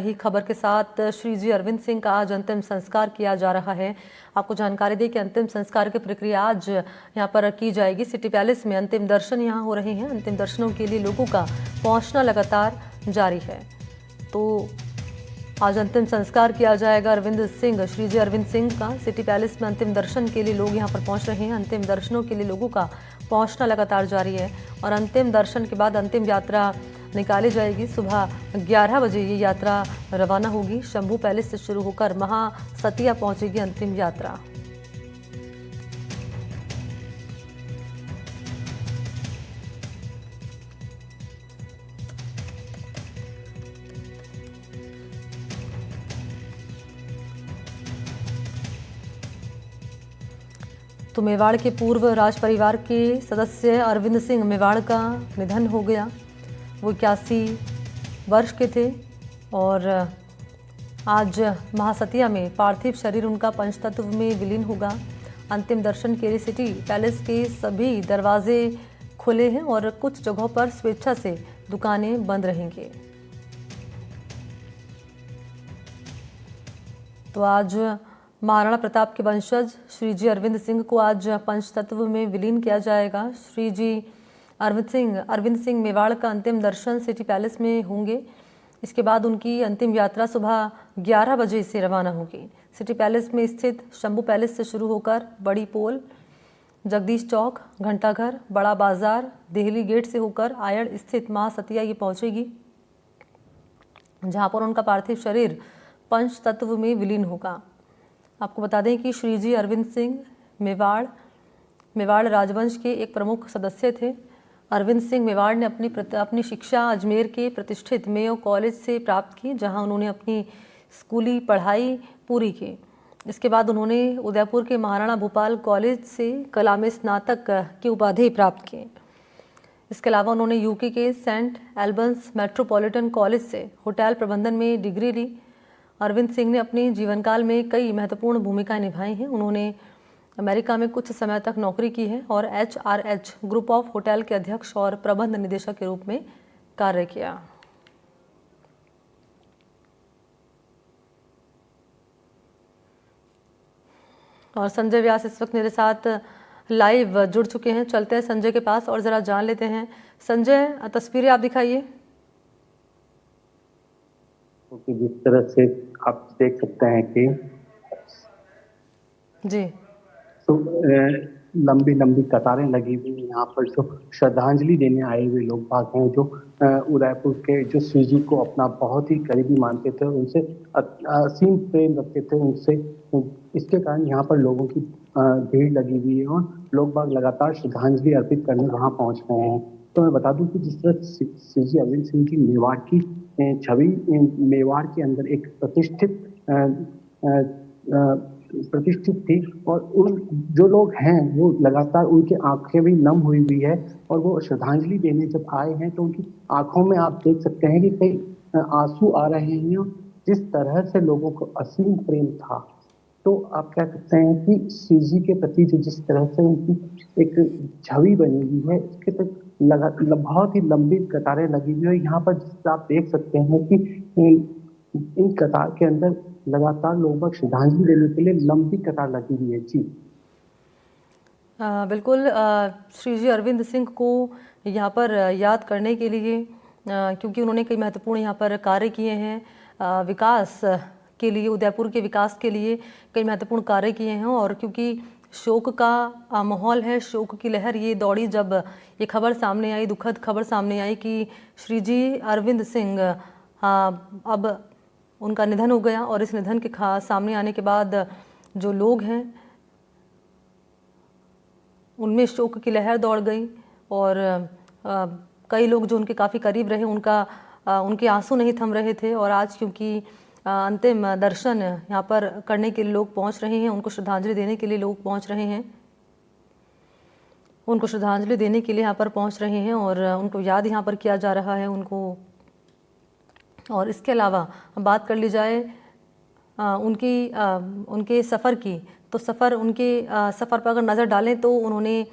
ही खबर के साथ श्री जी अरविंद सिंह का आज अंतिम संस्कार किया जा रहा है। आपको जानकारी दें कि अंतिम संस्कार की प्रक्रिया आज यहां पर की जाएगी। सिटी पैलेस में अंतिम दर्शन यहां हो रहे हैं। अंतिम दर्शनों के लिए लोगों का पहुंचना लगातार जारी है। तो आज अंतिम संस्कार किया जाएगा अरविंद सिंह, श्री जी अरविंद सिंह का। सिटी पैलेस में अंतिम दर्शन के लिए लोग यहां पर पहुंच रहे हैं। अंतिम दर्शनों के लिए लोगों का पहुंचना लगातार जारी है और अंतिम दर्शन के बाद अंतिम यात्रा निकाली जाएगी। सुबह 11 बजे ये यात्रा रवाना होगी। शंभू पैलेस से शुरू होकर महासतिया पहुंचेगी अंतिम यात्रा। तो मेवाड़ के पूर्व राज परिवार के सदस्य अरविंद सिंह मेवाड़ का निधन हो गया। वो 81 वर्ष के थे और आज महासतिया में पार्थिव शरीर उनका पंचतत्व में विलीन होगा। अंतिम दर्शन के लिए सिटी पैलेस के सभी दरवाजे खुले हैं और कुछ जगहों पर स्वेच्छा से दुकानें बंद रहेंगी। तो आज महाराणा प्रताप के वंशज श्री जी अरविंद सिंह को आज पंचतत्व में विलीन किया जाएगा। श्री जी अरविंद सिंह मेवाड़ का अंतिम दर्शन सिटी पैलेस में होंगे। इसके बाद उनकी अंतिम यात्रा सुबह 11 बजे से रवाना होगी। सिटी पैलेस में स्थित शंभू पैलेस से शुरू होकर बड़ी पोल, जगदीश चौक, घंटाघर, बड़ा बाजार, देहली गेट से होकर आयड़ स्थित महासतिया ये पहुंचेगी, जहां पर उनका पार्थिव शरीर पंचतत्व में विलीन होगा। आपको बता दें कि श्री जी अरविंद सिंह मेवाड़ राजवंश के एक प्रमुख सदस्य थे। अरविंद सिंह मेवाड़ ने अपनी शिक्षा अजमेर के प्रतिष्ठित मेयो कॉलेज से प्राप्त की, जहां उन्होंने अपनी स्कूली पढ़ाई पूरी की। इसके बाद उन्होंने उदयपुर के महाराणा भूपाल कॉलेज से कला में स्नातक की उपाधि प्राप्त की। इसके अलावा उन्होंने यूके के सेंट एल्बन्स मेट्रोपॉलिटन कॉलेज से होटल प्रबंधन में डिग्री ली। अरविंद सिंह ने अपने जीवनकाल में कई महत्वपूर्ण भूमिकाएं निभाई हैं। उन्होंने अमेरिका में कुछ समय तक नौकरी की है और HRH ग्रुप ऑफ होटल के अध्यक्ष और प्रबंध निदेशक के रूप में कार्य किया। और संजय व्यास इस वक्त मेरे साथ लाइव जुड़ चुके हैं। चलते हैं संजय के पास और जरा जान लेते हैं। संजय, तस्वीरें आप दिखाइए। क्योंकि जिस तरह से आप देख सकते हैं कि जी तो लंबी लंबी कतारें लगी हुई यहाँ पर जो श्रद्धांजलि देने आए हुए लोग बाग हैं, जो उदयपुर के जो श्री जी को अपना बहुत ही करीबी मानते थे, उनसे असीम प्रेम रखते थे उनसे। इसके कारण यहाँ पर लोगों की भीड़ लगी हुई है और लोग बाग लगातार श्रद्धांजलि अर्पित करने वहाँ पहुँच रहे हैं। तो मैं बता दूं कि जिस तरह श्री जी अरविंद सिंह की मेवाड़ की छवि मेवाड़ के अंदर एक प्रतिष्ठित थी और उन जो लोग हैं वो लगातार उनकी आंखें भी नम हुई हुई है और वो श्रद्धांजलि देने जब आए हैं तो उनकी आंखों में आप देख सकते हैं कि कई आंसू आ रहे हैं। जिस तरह से लोगों को असीम प्रेम था, तो आप कह सकते हैं कि श्री जी के प्रति जो जिस तरह से उनकी एक छवि बनी हुई है, इसके तक बहुत ही लंबी कतारें लगी हुई है। यहाँ पर आप देख सकते हैं कि इन कतार के अंदर लगातार लोग श्रद्धांजलि देने के लिए लंबी कतार लगी हुई है। जी बिल्कुल। श्री जी अरविंद सिंह को यहाँ पर याद करने के लिए, क्योंकि उन्होंने कई महत्वपूर्ण यहाँ पर कार्य किए हैं विकास के लिए, उदयपुर के विकास के लिए कई महत्वपूर्ण कार्य किए हैं और क्योंकि शोक का माहौल है, शोक की लहर ये दौड़ी जब ये खबर सामने आई, दुखद खबर सामने आई कि श्री जी अरविंद सिंह अब उनका निधन हो गया। और इस निधन के सामने आने के बाद जो लोग हैं उनमें शोक की लहर दौड़ गई और कई लोग जो उनके काफ़ी करीब रहे उनके आंसू नहीं थम रहे थे। और आज क्योंकि अंतिम दर्शन यहाँ पर करने के लिए लोग पहुँच रहे हैं, उनको श्रद्धांजलि देने के लिए लोग पहुँच रहे हैं, उनको श्रद्धांजलि देने के लिए यहाँ पर पहुँच रहे हैं और उनको याद यहाँ पर किया जा रहा है उनको। और इसके अलावा बात कर ली जाए उनके सफ़र की, तो उनके सफ़र पर अगर नज़र डालें तो उन्होंने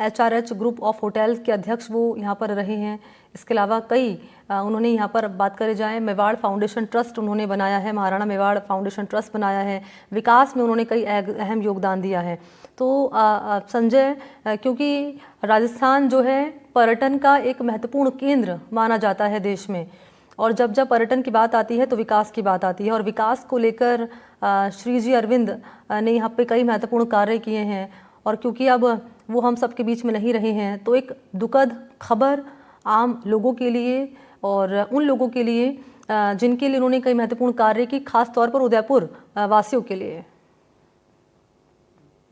HRH ग्रुप ऑफ होटल्स के अध्यक्ष वो यहाँ पर रहे हैं। इसके अलावा कई उन्होंने यहाँ पर बात करे जाए मेवाड़ फाउंडेशन ट्रस्ट उन्होंने बनाया है, महाराणा मेवाड़ फाउंडेशन ट्रस्ट बनाया है, विकास में उन्होंने कई अहम योगदान दिया है। तो संजय, क्योंकि राजस्थान जो है पर्यटन का एक महत्वपूर्ण केंद्र माना जाता है देश में, और जब जब पर्यटन की बात आती है तो विकास की बात आती है, और विकास को लेकर श्री जी अरविंद ने यहाँ पे कई महत्वपूर्ण कार्य किए हैं। और क्योंकि अब वो हम सब के बीच में नहीं रहे हैं, तो एक दुखद खबर आम लोगों के लिए और उन लोगों के लिए जिनके लिए उन्होंने कई महत्वपूर्ण कार्य की, खास तौर पर उदयपुर वासियों के लिए।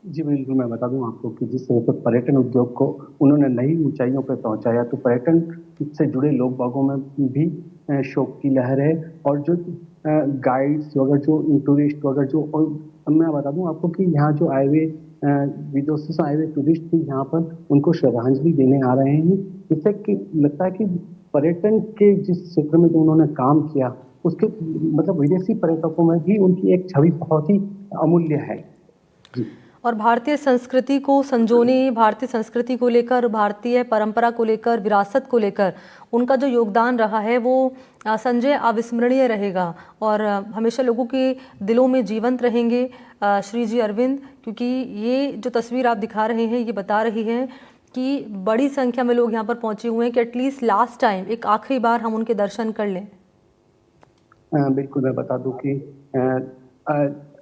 जी बिल्कुल, मैं बता दूं आपको कि जिस तरह से पर्यटन उद्योग को उन्होंने नई ऊंचाइयों पर पहुंचाया, तो पर्यटन से जुड़े लोग बागों में भी शौक की लहर है। और जो गाइड्स वगैरह, जो टूरिस्ट वगैरह, जो, और मैं बता दूं आपको कि यहाँ जो आए हुए विदेशों से आए हुए टूरिस्ट भी यहाँ पर उनको श्रद्धांजलि देने आ रहे हैं। जिससे कि लगता है कि पर्यटन के जिस क्षेत्र में जो उन्होंने काम किया, उसके मतलब विदेशी पर्यटकों में भी उनकी एक छवि बहुत ही अमूल्य है। जी। और भारतीय संस्कृति को संजोने, भारतीय संस्कृति को लेकर, भारतीय परंपरा को लेकर, विरासत को लेकर उनका जो योगदान रहा है वो संजय अविस्मरणीय रहेगा और हमेशा लोगों के दिलों में जीवंत रहेंगे श्री जी अरविंद। क्योंकि ये जो तस्वीर आप दिखा रहे हैं ये बता रही है कि बड़ी संख्या में लोग यहाँ पर पहुँचे हुए हैं कि एटलीस्ट लास्ट टाइम, एक आखिरी बार हम उनके दर्शन कर लें। बिल्कुल, मैं बता दूं कि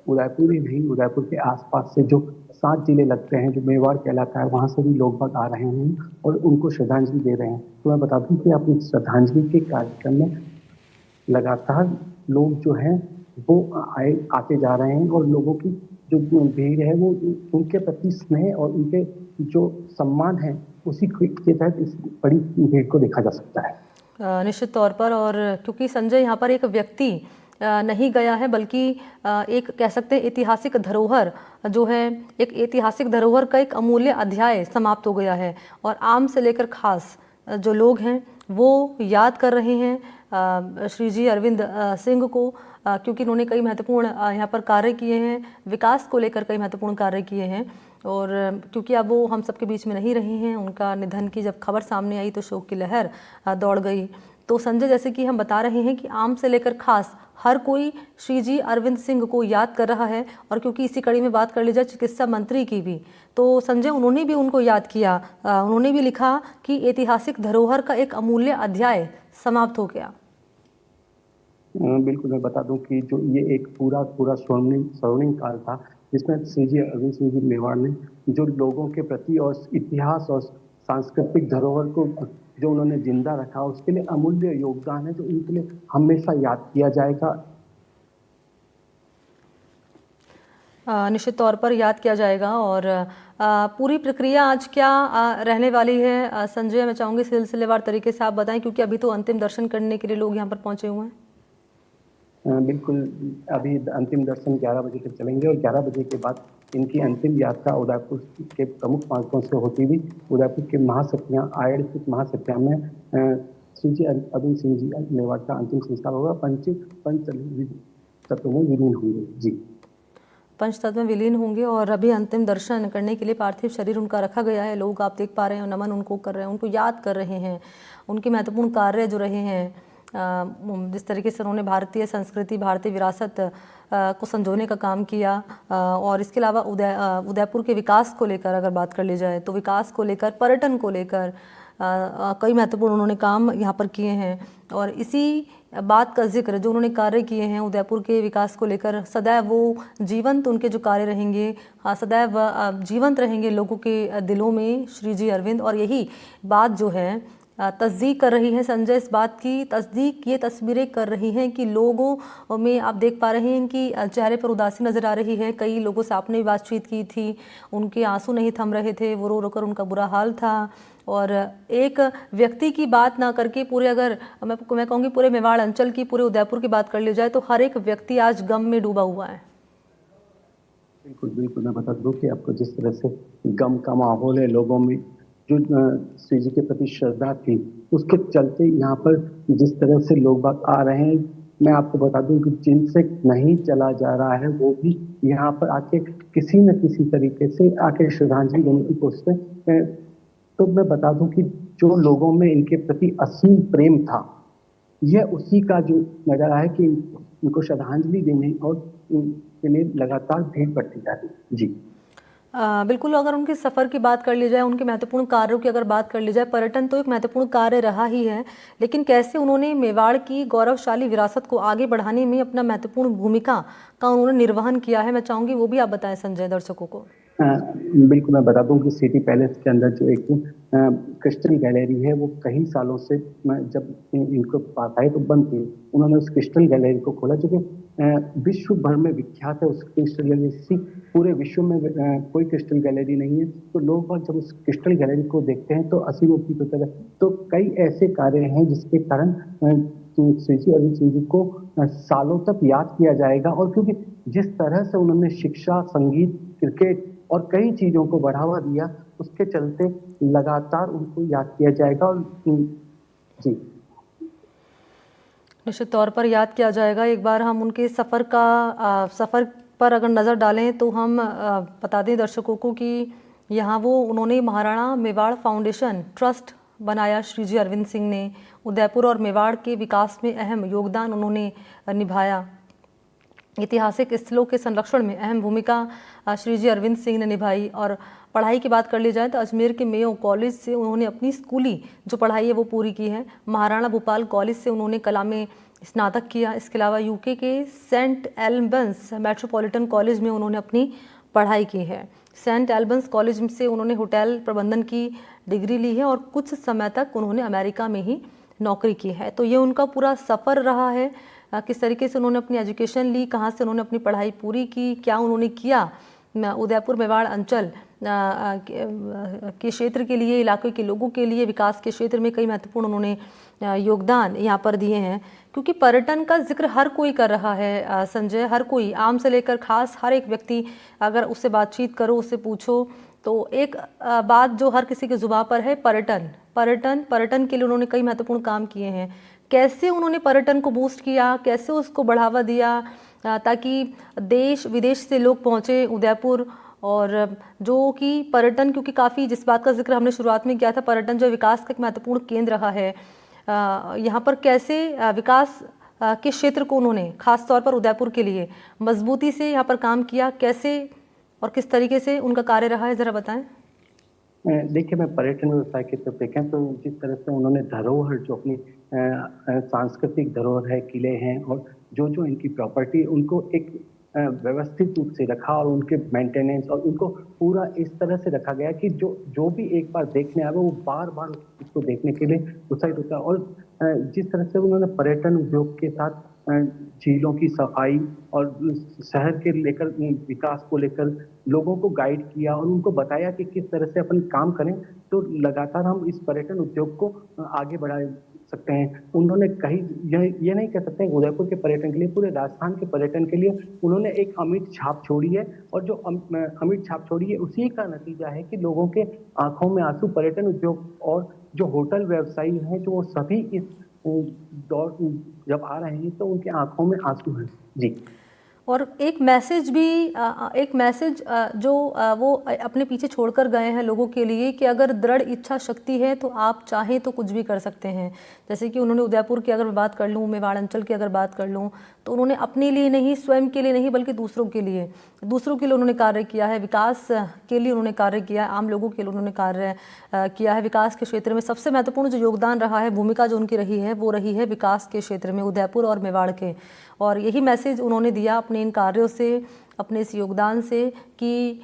उदयपुर ही नहीं, उदयपुर के आसपास से जो 7 जिले लगते हैं, जो मेवाड़ कहलाता है, वहां से भी लोग बाग आ रहे हैं और उनको श्रद्धांजलि दे रहे हैं। तो मैं बता दूं कि अपनी श्रद्धांजलि के कार्यक्रम में लगातार लोग जो हैं वो आते जा रहे हैं, और लोगों की जो भीड़ है वो उनके प्रति स्नेह और उनके जो सम्मान है उसी के तहत इस बड़ी भीड़ को देखा जा सकता है। निश्चित तौर पर। और क्योंकि संजय यहाँ पर एक व्यक्ति नहीं गया है, बल्कि एक कह सकते हैं ऐतिहासिक धरोहर जो है, एक ऐतिहासिक धरोहर का एक अमूल्य अध्याय समाप्त हो गया है। और आम से लेकर खास जो लोग हैं वो याद कर रहे हैं श्री जी अरविंद सिंह को, क्योंकि उन्होंने कई महत्वपूर्ण यहाँ पर कार्य किए हैं, विकास को लेकर कई महत्वपूर्ण कार्य किए हैं। और क्योंकि अब वो हम सबके बीच में नहीं रहे हैं, उनका निधन की जब खबर सामने आई तो शोक की लहर दौड़ गई। तो संजय, जैसे कि हम बता रहे हैं कि आम से लेकर खास हर कोई श्री जी अरविंद सिंह को याद कर रहा है। और क्योंकि इसी कड़ी में बात कर ली जाए चिकित्सा मंत्री की भी, तो संजय उन्होंने भी उनको याद किया, उन्होंने भी लिखा कि ऐतिहासिक धरोहर का एक अमूल्य अध्याय समाप्त हो गया। बिल्कुल, मैं बता दूं कि जो ये एक पूरा स्वर्णिम काल था, जिसमें श्री जी अरविंद सिंह जी मेवाड़ ने जो लोगों के प्रति और इतिहास और सांस्कृतिक धरोहर को जो उन्होंने जिंदा रखा, उसके लिए अमूल्य योगदान है, जो उनके लिए हमेशा याद किया जाएगा। निश्चित तौर पर याद किया जाएगा। और पूरी प्रक्रिया आज क्या रहने वाली है संजय, मैं चाहूँगी सिलसिलेवार तरीके से आप बताएं, क्योंकि अभी तो अंतिम दर्शन करने के लिए लोग यहाँ पर पहुँचे हुए हैं। बिल्कुल, अभी अंतिम दर्शन 11 बजे तक चलेंगे और 11 बजे के बाद इनकी अंतिम यात्रा उदयपुर के प्रमुख मार्गों से होती हुई उदयपुर के महासत्या, आयड़ स्थित महासत्या में श्री जी अरविंद सिंह जी मेवाड़ का अंतिम संस्कार होगा। पंच तत्व में विलीन होंगे। जी, पंच तत्व में विलीन होंगे। और अभी अंतिम दर्शन करने के लिए पार्थिव शरीर उनका रखा गया है, लोग आप देख पा रहे हैं, नमन उनको कर रहे हैं, उनको याद कर रहे हैं, उनके महत्वपूर्ण कार्य जो रहे हैं, जिस तरीके से उन्होंने भारतीय संस्कृति, भारतीय विरासत को संजोने का काम किया। और इसके अलावा उदयपुर के विकास को लेकर अगर बात कर ली जाए तो विकास को लेकर, पर्यटन को लेकर कई महत्वपूर्ण उन्होंने काम यहाँ पर किए हैं। और इसी बात का जिक्र जो उन्होंने कार्य किए हैं उदयपुर के विकास को लेकर, सदैव वो जीवंत उनके जो कार्य रहेंगे, सदैव जीवंत रहेंगे लोगों के दिलों में श्री जी अरविंद। और यही बात जो है तस्दीक कर रही है संजय, इस बात की तस्दीक ये तस्वीरें कर रही हैं कि लोगों में आप देख पा रहे हैं कि चेहरे पर उदासी नज़र आ रही है। कई लोगों से आपने भी बातचीत की थी, उनके आंसू नहीं थम रहे थे, वो रो रो कर उनका बुरा हाल था। और एक व्यक्ति की बात ना करके पूरे, अगर मैं कहूँगी पूरे मेवाड़ अंचल की, पूरे उदयपुर की बात कर ली जाए तो हर एक व्यक्ति आज गम में डूबा हुआ है। बिल्कुल बिल्कुल, मैं बता दूं कि आपको जिस तरह से गम का माहौल है लोगों में, जो श्री जी के प्रति श्रद्धा थी, उसके चलते यहाँ पर जिस तरह से लोग बाग आ रहे हैं, मैं आपको बता दूं कि जिनसे नहीं चला जा रहा है वो भी यहाँ पर आके किसी न किसी तरीके से आके श्रद्धांजलि देने की कोशिश तो मैं बता दूं कि जो लोगों में इनके प्रति असीम प्रेम था, यह उसी का जो नजारा है कि इनको श्रद्धांजलि देने और इनके लिए लगातार भीड़ बढ़ती जा रही है। जी। बिल्कुल, अगर उनके सफ़र की बात कर ली जाए, उनके महत्वपूर्ण कार्यों की अगर बात कर ली जाए, पर्यटन तो एक महत्वपूर्ण कार्य रहा ही है, लेकिन कैसे उन्होंने मेवाड़ की गौरवशाली विरासत को आगे बढ़ाने में अपना महत्वपूर्ण भूमिका का उन्होंने निर्वहन किया है, मैं चाहूँगी वो भी आप बताएं संजय दर्शकों को। बिल्कुल, मैं बता दूं कि सिटी पैलेस के अंदर जो एक क्रिस्टल गैलरी है, वो कई सालों से जब इनको पास आए तो बंद थी। उन्होंने उस क्रिस्टल गैलरी को खोला, जो कि विश्व भर में विख्यात है। उस क्रिस्टल गैलरी से पूरे विश्व में कोई क्रिस्टल गैलरी नहीं है। तो लोग जब उस क्रिस्टल गैलरी को देखते हैं तो असीम उपीत होता है। तो कई ऐसे कार्य हैं जिसके कारण श्री जी अरविंद सिंह जी को सालों तक याद किया जाएगा। और क्योंकि जिस तरह से उन्होंने शिक्षा, संगीत, क्रिकेट और कई चीजों को बढ़ावा दिया, उसके चलते लगातार उनको याद किया जाएगा। और जी, निश्चित तौर पर याद किया जाएगा। एक बार हम उनके सफ़र पर अगर नज़र डालें तो हम बता दें दर्शकों को कि यहाँ उन्होंने महाराणा मेवाड़ फाउंडेशन ट्रस्ट बनाया। श्री जी अरविंद सिंह ने उदयपुर और मेवाड़ के विकास में अहम योगदान उन्होंने निभाया। ऐतिहासिक स्थलों के संरक्षण में अहम भूमिका श्री जी अरविंद सिंह ने निभाई। और पढ़ाई की बात कर ली जाए तो अजमेर के मेयो कॉलेज से उन्होंने अपनी स्कूली जो पढ़ाई है वो पूरी की है। महाराणा भूपाल कॉलेज से उन्होंने कला में स्नातक किया। इसके अलावा यूके के सेंट एल्बंस मेट्रोपॉलिटन कॉलेज में उन्होंने अपनी पढ़ाई की है। सेंट एल्बंस कॉलेज से उन्होंने होटल प्रबंधन की डिग्री ली है और कुछ समय तक उन्होंने अमेरिका में ही नौकरी की है। तो ये उनका पूरा सफ़र रहा है, किस तरीके से उन्होंने अपनी एजुकेशन ली, कहाँ से उन्होंने अपनी पढ़ाई पूरी की, क्या उन्होंने किया उदयपुर मेवाड़ अंचल के क्षेत्र के लिए, इलाके के लोगों के लिए, विकास के क्षेत्र में कई महत्वपूर्ण उन्होंने योगदान यहाँ पर दिए हैं। क्योंकि पर्यटन का जिक्र हर कोई कर रहा है संजय, हर कोई, आम से लेकर खास, हर एक व्यक्ति अगर उससे बातचीत करो, उससे पूछो तो एक बात जो हर किसी के जुबान पर है, पर्यटन पर्यटन पर्यटन के लिए उन्होंने कई महत्वपूर्ण काम किए हैं। कैसे उन्होंने पर्यटन को बूस्ट किया, कैसे उसको बढ़ावा दिया ताकि देश विदेश से लोग पहुँचे उदयपुर। और जो कि पर्यटन, क्योंकि काफ़ी जिस बात का जिक्र हमने शुरुआत में किया था, पर्यटन जो विकास का एक महत्वपूर्ण केंद्र रहा है, यहाँ पर कैसे विकास के क्षेत्र को उन्होंने खास तौर पर उदयपुर के लिए मजबूती से यहाँ पर काम किया, कैसे और किस तरीके से उनका कार्य रहा है, ज़रा बताएं। देखिए, मैं पर्यटन व्यवसाय की तरफ देखें तो जिस तरह से उन्होंने धरोहर, जो अपनी सांस्कृतिक धरोहर है, किले हैं और जो जो इनकी प्रॉपर्टी, उनको एक व्यवस्थित रूप से रखा और उनके मेंटेनेंस और उनको पूरा इस तरह से रखा गया कि जो जो भी एक बार देखने आवे वो बार बार उसको देखने के लिए उत्साहित होता है। और जिस तरह से उन्होंने पर्यटन उद्योग के साथ झीलों की सफाई और शहर के लेकर विकास को लेकर लोगों को गाइड किया और उनको बताया कि किस तरह से अपन काम करें, तो लगातार हम इस पर्यटन उद्योग को आगे बढ़ा सकते हैं। उन्होंने कहीं ये नहीं कह सकते उदयपुर के पर्यटन के लिए, पूरे राजस्थान के पर्यटन के लिए उन्होंने एक अमिट छाप छोड़ी है। और जो अमिट छाप छोड़ी है, उसी का नतीजा है कि लोगों के आंखों में आंसू, पर्यटन उद्योग और जो होटल व्यवसायी हैं, जो वो सभी इस दौर जब आ रहे हैं तो उनके आंखों में आंसू हैं। जी। और एक मैसेज भी, एक मैसेज जो वो अपने पीछे छोड़कर गए हैं लोगों के लिए कि अगर दृढ़ इच्छा शक्ति है तो आप चाहें तो कुछ भी कर सकते हैं। जैसे कि उन्होंने उदयपुर की अगर बात कर लूँ, मेवाड़ अंचल की अगर बात कर लूँ, तो उन्होंने अपने लिए नहीं, स्वयं के लिए नहीं, बल्कि दूसरों के लिए उन्होंने कार्य किया है, विकास के लिए उन्होंने कार्य किया है, आम लोगों के लिए उन्होंने कार्य किया है। विकास के क्षेत्र में सबसे महत्वपूर्ण जो योगदान रहा है, भूमिका जो उनकी रही है, वो रही है विकास के क्षेत्र में उदयपुर और मेवाड़ के। और यही मैसेज उन्होंने दिया अपने इन कार्यों से, अपने इस योगदान से कि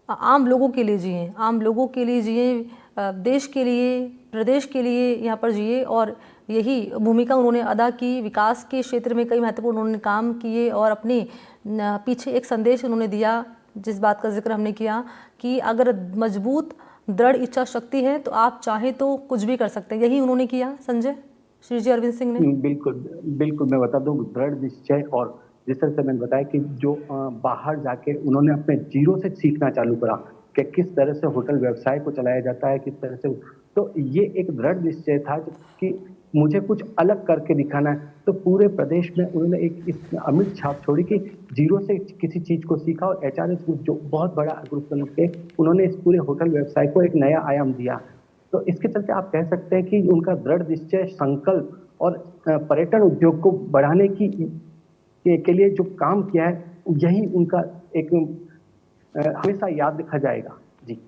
आम लोगों के लिए जिए, आम लोगों के लिए जिए, देश के लिए, प्रदेश के लिए यहाँ पर जिए। और यही भूमिका उन्होंने अदा की। विकास के क्षेत्र में कई महत्वपूर्ण उन्होंने काम किए और अपने पीछे एक संदेश उन्होंने दिया, जिस बात का जिक्र हमने किया कि अगर मजबूत दृढ़ इच्छा शक्ति है तो आप चाहें तो कुछ भी कर सकते हैं। यही उन्होंने किया संजय, श्री जी अरविंद सिंह ने। बिल्कुल बिल्कुल, मैं बता दूं, दृढ़ निश्चय। और जिस तरह से मैंने बताया कि जो बाहर जाके उन्होंने अपने जीरो से सीखना चालू करा कि किस तरह से होटल व्यवसाय को चलाया जाता है, किस तरह से, तो ये एक दृढ़ निश्चय था कि मुझे कुछ अलग करके दिखाना है। तो पूरे प्रदेश में उन्होंने एक इस अमिट छाप छोड़ी कि जीरो से किसी चीज को सीखा। और HRS ग्रुप जो बहुत बड़ा ग्रुप बन के उन्होंने इस पूरे होटल व्यवसाय को एक नया आयाम दिया। तो इसके चलते आप कह सकते हैं कि उनका दृढ़ निश्चय, संकल्प और पर्यटन उद्योग को बढ़ाने के लिए जो काम किया है, यही उनका एक हमेशा याद रखा जाएगा। जी।